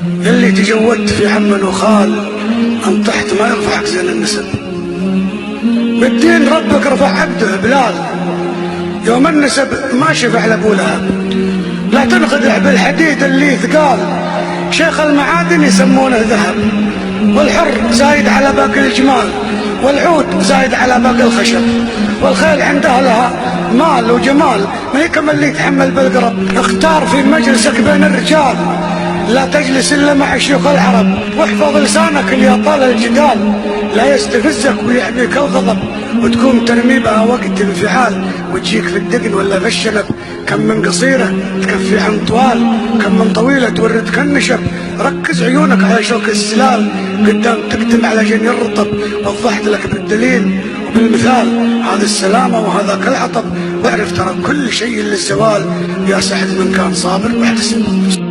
اللي تجودت في عم وخال انطحت ما يرفعك زين النسب. بالدين ربك رفع عبده بلال يوم النسب ما شفع لابو لهب. لا تنخدع بالحديد اللي ثقال، شيخ المعادن يسمونه ذهب. والحر زايد على باقي الجمال، والعود زايد على باقي الخشب. والخيل عندها لها مال وجمال، ما هي كما اللي يتحمل بالقرب. اختار في مجلسك بين الرجال، لا تجلس الا مع شيوخ العرب. واحفظ لسانك اللي طال الجدال، لا يستفزك ويحميك الغضب. وتكون ترمي بها وقت انفعال، وتجيك في الدقن ولا في الشنب. كم من قصيرة تكفي عن طوال، كم من طويلة توردك النشب. ركز عيونك على شوك السلال، قدام تكتم على جني الرطب. وضحت لك بالدليل وبالمثال، هذا السلامة وهذاك العطب. واعرف ترى كل شيء للزوال، يا سعد من كان صابر واحتسب.